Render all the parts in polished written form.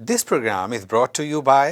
This program is brought to you by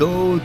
2,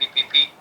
PPP,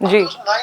9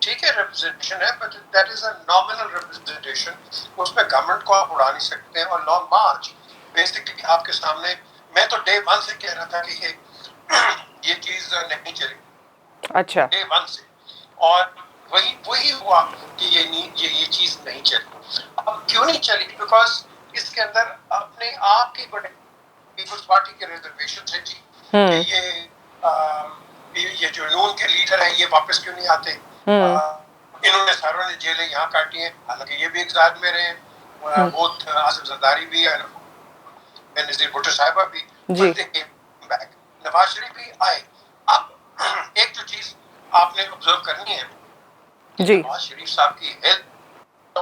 ٹھیک ہے representation ہے but that is a nominal representation. اس میں گورنمنٹ کو آپ اڑا نہیں سکتے ہیں. اور لانگ مارچ بیسکلی آپ کے سامنے میں تو ڈے ون سے کہہ رہا تھا کہ یہ چیز نہیں چلے. اچھا ڈے ون سے. اور وہی ہوا کہ یہ چیز نہیں چلی. اب کیوں نہیں چلی؟ بیکاز اس کے اندر اپنے آپ کی بڑے پیپلز پارٹی کے ریزرویشن ہے جی کہ یہ جو نون کے لیڈر ہیں یہ واپس کیوں نہیں آتے. انہوں نے ساروں نے جیلیں یہاں کاٹی ہیں حالانکہ یہ بھی اقتدار میں رہے ہیں. بہت آصف زرداری بھی ہے نذیر بھٹو صاحبہ بھی بیک. نواز شریف بھی آئے. اب ایک جو چیز آپ نے آبزرو کرنی ہے جی نواز شریف صاحب کی ہیلتھ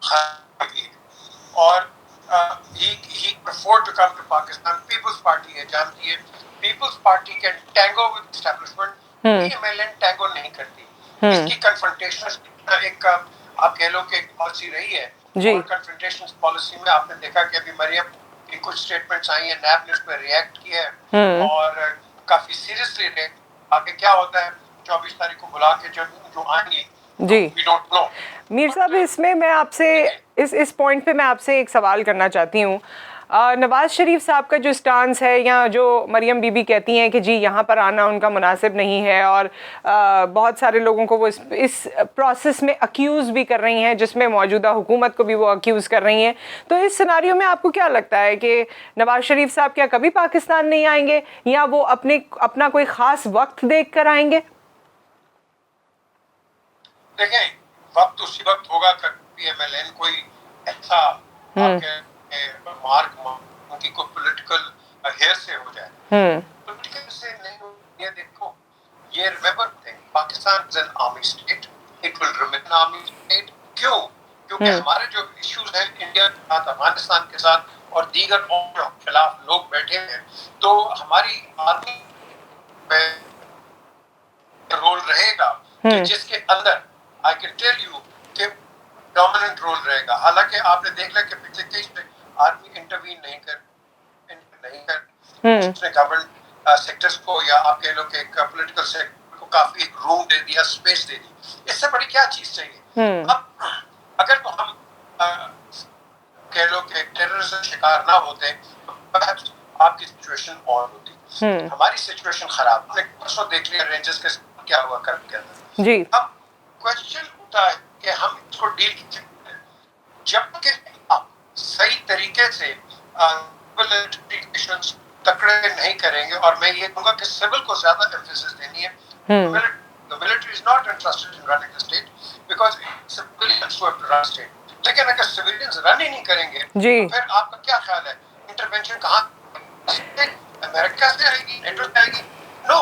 خراب ہے اور he preferred to come to Pakistan. Peoples Party ہے جانتی ہے Peoples Party can tango with establishment. P M L N tango نہیں کرتی. اس کی کنفرنٹیشن ایک آپ کہہ لو کہ ایک پالیسی رہی ہے. اور کنفرنٹیشن پالیسی میں آپ نے دیکھا کہ ابھی مریم کی کچھ اسٹیٹمنٹس آئی ہیں نیب نے اس پہ ریئیکٹ کیا ہے اور کافی سیریسلی ریئیکٹ. آگے کیا ہوتا ہے 24 تاریخ کو بلا کے جو آئیں گی جی وی ڈونٹ نو. میر صاحب اس میں میں آپ سے اس پوائنٹ پہ میں آپ سے ایک سوال کرنا چاہتی ہوں. نواز شریف صاحب کا جو سٹانس ہے یا جو مریم بی بی کہتی ہیں کہ جی یہاں پر آنا ان کا مناسب نہیں ہے اور بہت سارے لوگوں کو وہ اس پروسیس میں اکیوز بھی کر رہی ہیں جس میں موجودہ حکومت کو بھی وہ اکیوز کر رہی ہیں, تو اس سیناریو میں آپ کو کیا لگتا ہے کہ نواز شریف صاحب کیا کبھی پاکستان نہیں آئیں گے یا وہ اپنا کوئی خاص وقت دیکھ کر آئیں گے؟ دیکھیں وقت اسی وقت ہوگا کہ پی ایم ایل این کوئی ایسا مارک ان کی کوئی پولیٹیکل ہیئر سے ہو جائے. پولیٹیکل سے نہیں ہو. یہ دیکھو یہ remember Pakistan is an army state. It will remain army state. کیوں؟ کیونکہ ہمارے جو ایشوز ہیں انڈیا کے ساتھ افغانستان کے ساتھ اور دیگر خلاف لوگ بیٹھے ہیں تو ہماری آرمی میں رول رہے گا کہ جس کے اندر I can tell you کہ ڈومیننٹ رول رہے گا. حالانکہ آپ نے دیکھ لیا کہ پچھلے کیس میں آرمی انٹروین نہیں کر اس نے گورنمنٹ سیکٹرز کو یا آپ کہہ لو کہ پولیٹیکل سیکٹر کو کافی روم دے دیا, اسپیس دے دی. اس سے بڑی کیا چیز چاہیے؟ اب اگر تو ہم کہہ لو کہ ٹیررزم شکار نہ ہوتے آپ کی سچویشن اور ہوتی. ہماری سچویشن خراب. ہم نے پرسوں دیکھ لیا رینجرز کے کیا ہوا کرم کے اندر. جی اب کوشچن ہوتا ہے کہ ہم اس کو ڈیل کیسے کریں جب کہ آپ صحیح طریقے سے تکڑے نہیں کریں گے. اور میں یہ کہوں گا کہ سول کو زیادہ ایمفیسس دینی ہے. The military is not interested in running the state because civilians who have to run state. لیکن اگر civilians رن ہی نہیں کریں گے تو پھر آپ کا کیا خیال ہے انٹرونشن کہاں امریکہ سے آئے گی, نیٹو سے آئے گی؟ نو,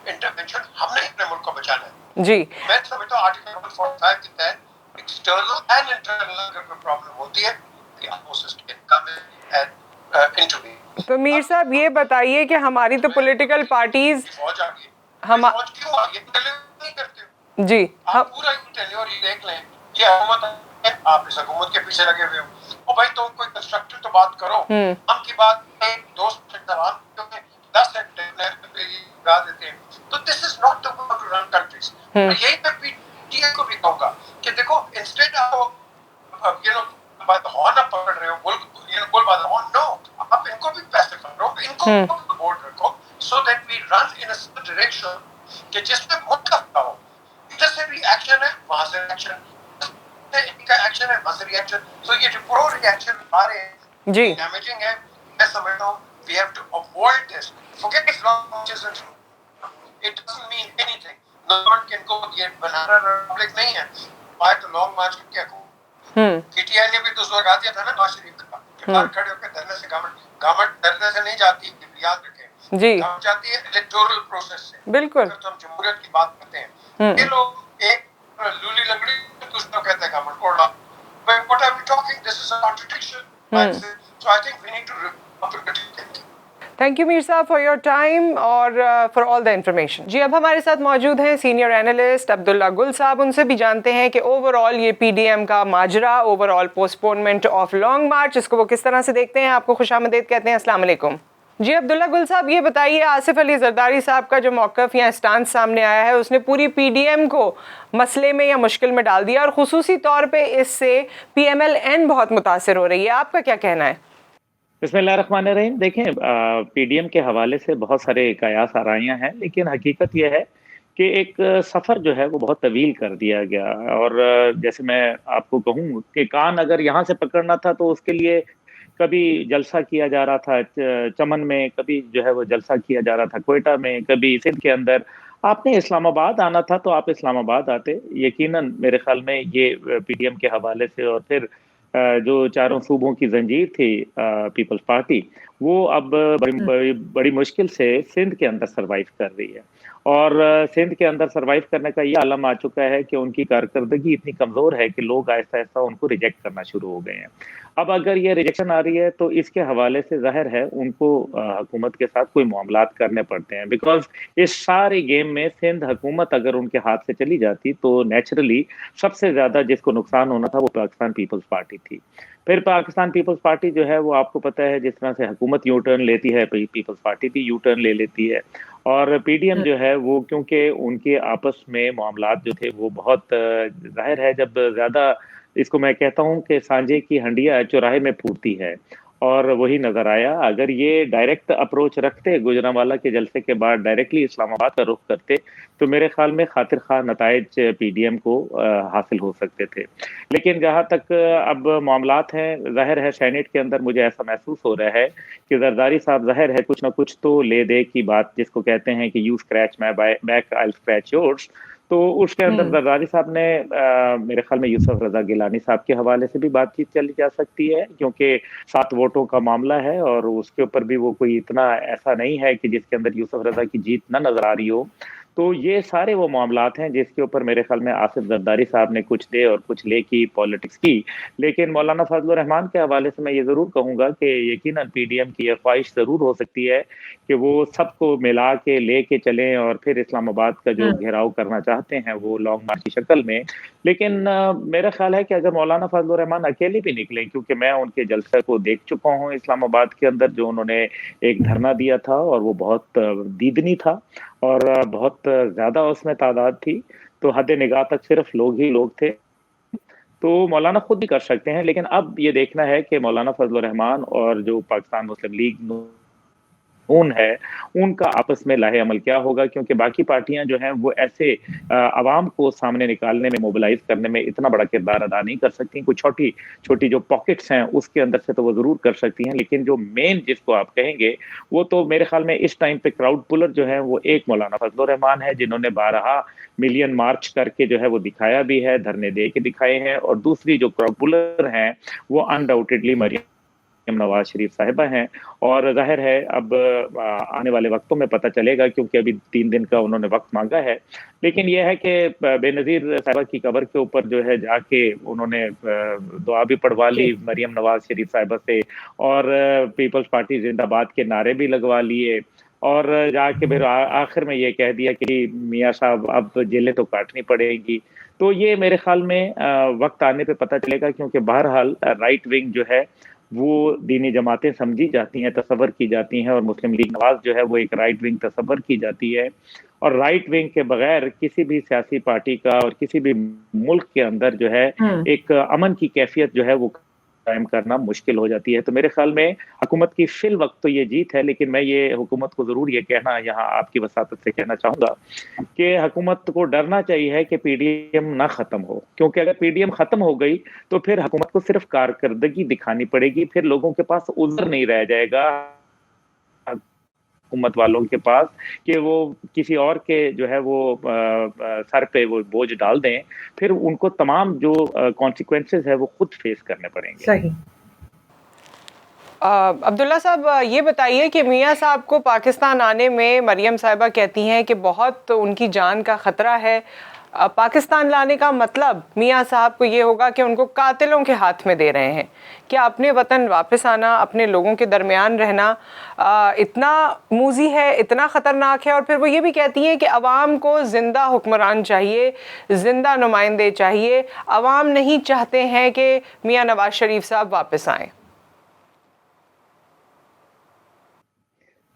انٹرونشن ہم نے اپنے ملک کو بچانا ہے. جی میں سمجھتا ہوں آرٹیکل 145 کے تحت ایکسٹرنل اینڈ انٹرنل اگر کوئی پرابلم ہوتی ہے کہ آپ اس اسٹیٹ کا میں انٹروین. تو میر صاحب یہ بتائیے کہ ہماری تو پولیٹیکل پارٹیز فوج آ گئی. فوج کیوں آ گئی؟ نہیں کرتے جی آپ پورا ٹینیور یہ دیکھ لیں یہ حکومت ہے, آپ اس حکومت کے پیچھے لگے ہوئے ہو. او بھائی تم کوئی کنسٹرکٹیو تو بات کرو. ہم کی بات ایک دوست سوال 10 سیکنڈ لگا دیتے ہیں. تو this is not the way to run countries. یہی میں پی ٹی آئی کو بھی کہوں گا کہ دیکھو انسٹیڈ آپ بائی دا ہارن آپ پکڑ رہے ہو گول بائی دا ہارن. نو, آپ ان کو بھی پیسے کرو, ان کو بورڈ رکھو so that we run in a direction کہ جس میں متفق ہو. ادھر سے بھی ایکشن ہے وہاں سے ایکشن کا ایکشن ہے وہاں سے ریئیکشن. سو یہ جو پرو ریئیکشن آ رہے ہیں جی ڈیمیجنگ ہے. میں سمجھتا ہوں we have to avoid this. forget if launches and it doesn't mean anything. Government کے ان کو یہ بنانا ریپبلک نہیں ہے. آئے تو لانگ مارچ کر کیا کہوں. پی ٹی آئی نے بھی تو لگا دیا تھا نا نواز شریف کا باہر کھڑے ہو کے دھرنے سے. گورنمنٹ دھرنے سے نہیں جاتی, یاد رکھیں جی گورنمنٹ جاتی ہے الیکٹورل پروسیس سے. بالکل تو ہم جمہوریت کی بات کرتے ہیں یہ لوگ ایک لولی لنگڑی دوسروں کہتے ہیں گورنمنٹ کو اڑا. What are we talking? This is a contradiction. So I think we need to think. Thank you Mir صاحب فار یور ٹائم اور فار آل دا انفارمیشن. جی اب ہمارے ساتھ موجود ہیں سینئر اینالسٹ عبداللہ گل صاحب. ان سے بھی جانتے ہیں کہ اوور آل یہ پی ڈی ایم کا ماجرا, over all post پونمنٹ of long march, اس کو وہ کس طرح سے دیکھتے ہیں. آپ کو خوش آمدید کہتے ہیں. السلام علیکم. جی عبداللہ گل صاحب، یہ بتائیے آصف علی زرداری صاحب کا جو موقف یا اسٹانس سامنے آیا ہے، اس نے پوری پی ڈی ایم کو مسئلے میں یا مشکل میں ڈال دیا، اور خصوصی طور پہ اس سے پی ایم ایل این بہت متاثر ہو رہی ہے. آپ کا کیا کہنا ہے؟ بسم اللہ الرحمن الرحیم. دیکھیں، پی ڈی ایم کے حوالے سے بہت سارے قیاس آرائیاں ہیں، لیکن حقیقت یہ ہے کہ ایک سفر جو ہے وہ بہت طویل کر دیا گیا. اور جیسے میں آپ کو کہوں کہ کان اگر یہاں سے پکڑنا تھا تو اس کے لیے کبھی جلسہ کیا جا رہا تھا چمن میں، کبھی جو ہے وہ جلسہ کیا جا رہا تھا کوئٹہ میں، کبھی سندھ کے اندر. آپ نے اسلام آباد آنا تھا تو آپ اسلام آباد آتے. یقیناً میرے خیال میں یہ پی ڈی ایم کے حوالے سے، اور پھر جو چاروں صوبوں کی زنجیر تھی پیپلز پارٹی، وہ اب بڑی مشکل سے سندھ کے اندر سروائیو کر رہی ہے. اور سندھ کے اندر سروائیو کرنے کا یہ عالم آ چکا ہے کہ ان کی کارکردگی اتنی کمزور ہے کہ لوگ آہستہ آہستہ ان کو ریجیکٹ کرنا شروع ہو گئے ہیں. اب اگر یہ ریجیکشن آ رہی ہے تو اس کے حوالے سے ظاہر ہے ان کو حکومت کے ساتھ کوئی معاملات کرنے پڑتے ہیں، بیکاز اس سارے گیم میں سندھ حکومت اگر ان کے ہاتھ سے چلی جاتی تو نیچرلی سب سے زیادہ جس کو نقصان ہونا تھا وہ پاکستان پیپلز پارٹی تھی. پھر پاکستان پیپلز پارٹی جو ہے وہ آپ کو پتہ ہے جس طرح سے حکومت یو ٹرن لیتی ہے، پیپلز پارٹی بھی یو ٹرن لے لیتی ہے. اور پی ڈی ایم جو ہے وہ کیونکہ ان کے آپس میں معاملات جو تھے وہ بہت ظاہر ہے، جب زیادہ اس کو میں کہتا ہوں کہ سانجے کی ہنڈیا چوراہے میں پھوٹتی ہے، اور وہی نظر آیا. اگر یہ ڈائریکٹ اپروچ رکھتے، گوجرانوالا کے جلسے کے بعد ڈائریکٹلی اسلام آباد کا رخ کرتے، تو میرے خیال میں خاطر خواہ نتائج پی ڈی ایم کو حاصل ہو سکتے تھے. لیکن جہاں تک اب معاملات ہیں، ظاہر ہے سینٹ کے اندر مجھے ایسا محسوس ہو رہا ہے کہ زرداری صاحب ظاہر ہے کچھ نہ کچھ تو لے دے کی بات، جس کو کہتے ہیں کہ you scratch my back I scratch yours. تو اس کے اندر زرداری صاحب نے میرے خیال میں یوسف رضا گیلانی صاحب کے حوالے سے بھی بات چیت چلی جا سکتی ہے، کیونکہ 7 ووٹوں کا معاملہ ہے اور اس کے اوپر بھی وہ کوئی اتنا ایسا نہیں ہے کہ جس کے اندر یوسف رضا کی جیت نہ نظر آ رہی ہو. تو یہ سارے وہ معاملات ہیں جس کے اوپر میرے خیال میں آصف زرداری صاحب نے کچھ دے اور کچھ لے کی پالیٹکس کی. لیکن مولانا فضل الرحمان کے حوالے سے میں یہ ضرور کہوں گا کہ یقیناً پی ڈی ایم کی یہ خواہش ضرور ہو سکتی ہے کہ وہ سب کو ملا کے لے کے چلیں اور پھر اسلام آباد کا جو گھیراؤ کرنا چاہتے ہیں وہ لانگ مارچ کی شکل میں. لیکن میرا خیال ہے کہ اگر مولانا فضل الرحمان اکیلے بھی نکلیں، کیونکہ میں ان کے جلسے کو دیکھ چکا ہوں اسلام آباد کے اندر، جو انہوں نے ایک دھرنا دیا تھا اور وہ بہت دیدنی تھا اور بہت زیادہ اس میں تعداد تھی، تو حد نگاہ تک صرف لوگ ہی لوگ تھے. تو مولانا خود بھی کر سکتے ہیں. لیکن اب یہ دیکھنا ہے کہ مولانا فضل الرحمان اور جو پاکستان مسلم لیگ ہے ان کا آپس میں لاہ عمل کیا ہوگا، کیونکہ باقی پارٹیاں جو ہیں وہ ایسے عوام کو سامنے نکالنے میں، موبلائز کرنے میں اتنا بڑا کردار ادا نہیں کر سکتی. کوئی چھوٹی چھوٹی جو پاکٹس ہیں اس کے اندر سے تو وہ ضرور کر سکتی ہیں، لیکن جو مین جس کو آپ کہیں گے وہ تو میرے خیال میں اس ٹائم پہ کراؤڈ پولر جو ہے وہ ایک مولانا فضل الرحمان ہے، جنہوں نے 12 ملین مارچ کر کے جو ہے وہ دکھایا بھی ہے، دھرنے دے کے دکھائے ہیں. اور دوسری جو کراؤڈ پولر ہیں وہ انڈاؤٹیڈلی مریم نواز شریف صاحبہ ہیں. اور ظاہر ہے اب آنے والے وقتوں میں پتہ چلے گا، کیونکہ ابھی 3 دن کا انہوں نے وقت مانگا ہے. لیکن یہ ہے کہ بے نظیر صاحبہ کی قبر کے اوپر جو ہے جا کے انہوں نے دعا بھی پڑھوا لی مریم نواز شریف صاحبہ سے، اور پیپلز پارٹی زندہ باد کے نعرے بھی لگوا لیے، اور جا کے پھر آخر میں یہ کہہ دیا کہ میاں صاحب اب جیلیں تو کاٹنی پڑے گی. تو یہ میرے خیال میں وقت آنے پہ پتہ چلے گا، کیونکہ بہرحال رائٹ ونگ جو ہے وہ دینی جماعتیں سمجھی جاتی ہیں، تصور کی جاتی ہیں، اور مسلم لیگ نواز جو ہے وہ ایک رائٹ ونگ تصور کی جاتی ہے. اور رائٹ ونگ کے بغیر کسی بھی سیاسی پارٹی کا اور کسی بھی ملک کے اندر جو ہے ایک امن کی کیفیت جو ہے وہ قائم کرنا مشکل ہو جاتی ہے. تو میرے خیال میں حکومت کی فی الوقت تو یہ جیت ہے، لیکن میں یہ حکومت کو ضرور یہ کہنا یہاں آپ کی وساطت سے کہنا چاہوں گا کہ حکومت کو ڈرنا چاہیے کہ پی ڈی ایم نہ ختم ہو، کیونکہ اگر پی ڈی ایم ختم ہو گئی تو پھر حکومت کو صرف کارکردگی دکھانی پڑے گی، پھر لوگوں کے پاس عذر نہیں رہ جائے گا حکومت والوں کے پاس کہ وہ کسی اور کے جو ہے وہ سر پہ وہ بوجھ ڈال دیں. پھر ان کو تمام جو کانسیکوینسز ہے وہ خود فیس کرنے پڑیں گے. صحیح. عبداللہ صاحب یہ بتائیے کہ میاں صاحب کو پاکستان آنے میں مریم صاحبہ کہتی ہیں کہ بہت ان کی جان کا خطرہ ہے. پاکستان لانے کا مطلب میاں صاحب کو یہ ہوگا کہ ان کو قاتلوں کے ہاتھ میں دے رہے ہیں. کیا اپنے وطن واپس آنا، اپنے لوگوں کے درمیان رہنا اتنا موذی ہے، اتنا خطرناک ہے؟ اور پھر وہ یہ بھی کہتی ہیں کہ عوام کو زندہ حکمران چاہیے، زندہ نمائندے چاہیے، عوام نہیں چاہتے ہیں کہ میاں نواز شریف صاحب واپس آئیں.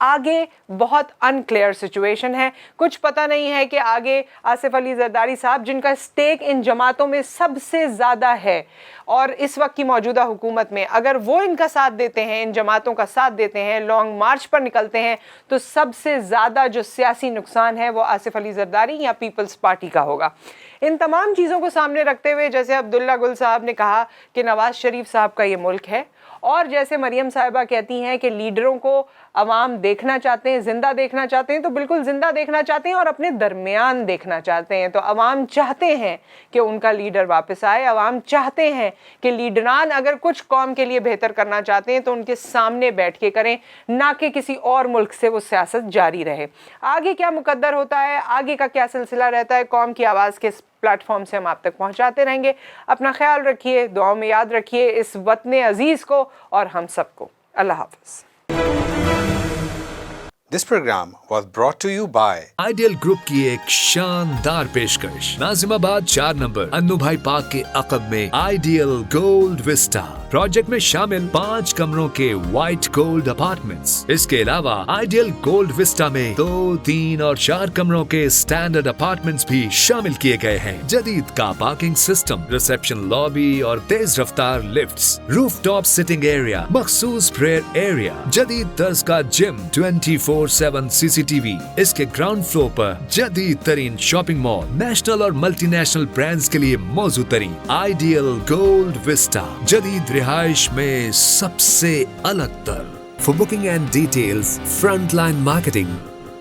آگے بہت انکلیئر سچویشن ہے. کچھ پتہ نہیں ہے کہ آگے آصف علی زرداری صاحب جن کا اسٹیک ان جماعتوں میں سب سے زیادہ ہے اور اس وقت کی موجودہ حکومت میں, اگر وہ ان کا ساتھ دیتے ہیں, ان جماعتوں کا ساتھ دیتے ہیں, لانگ مارچ پر نکلتے ہیں, تو سب سے زیادہ جو سیاسی نقصان ہے وہ آصف علی زرداری یا پیپلز پارٹی کا ہوگا. ان تمام چیزوں کو سامنے رکھتے ہوئے جیسے عبداللہ گل صاحب نے کہا کہ نواز شریف صاحب کا یہ ملک ہے, اور جیسے مریم صاحبہ کہتی ہیں کہ لیڈروں کو عوام دیکھنا چاہتے ہیں, زندہ دیکھنا چاہتے ہیں, تو بالکل زندہ دیکھنا چاہتے ہیں اور اپنے درمیان دیکھنا چاہتے ہیں. تو عوام چاہتے ہیں کہ ان کا لیڈر واپس آئے, عوام چاہتے ہیں کہ لیڈران اگر کچھ قوم کے لیے بہتر کرنا چاہتے ہیں تو ان کے سامنے بیٹھ کے کریں, نہ کہ کسی اور ملک سے وہ سیاست جاری رہے. آگے کیا مقدر ہوتا ہے, آگے کا کیا سلسلہ رہتا ہے, قوم کی آواز کے پلیٹ فارم سے ہم آپ تک پہنچاتے رہیں گے. اپنا خیال رکھیے, دعاؤں میں یاد رکھیے اس وطن عزیز کو اور ہم سب کو. اللہ حافظ. This program was brought to you by ideal group کی ایک شاندار پیشکش. ناظم آباد 4 نمبر انو بھائی پارک کے عقب میں آئیڈیل گولڈ وسٹا پروجیکٹ میں شامل 5 کمروں کے وائٹ گولڈ اپارٹمنٹس. اس کے علاوہ آئیڈیل گولڈ وسٹا میں 2, 3 اور 4 کمروں کے اسٹینڈرڈ اپارٹمنٹس بھی شامل کیے گئے ہیں. جدید کا پارکنگ سسٹم, ریسپشن لابی اور تیز رفتار لفٹس, روف ٹاپ سٹنگ ایریا, مخصوص پریئر ایریا, جدید طرز کا جم, 24/7 CCTV. اس کے گراؤنڈ فلور پر جدید ترین شاپنگ مال, نیشنل اور ملٹی نیشنل برانڈز کے لیے موزوں ترین آئیڈیل گولڈ وسٹا, جدید رہائش میں سب سے الگ تر. For booking and details, Frontline Marketing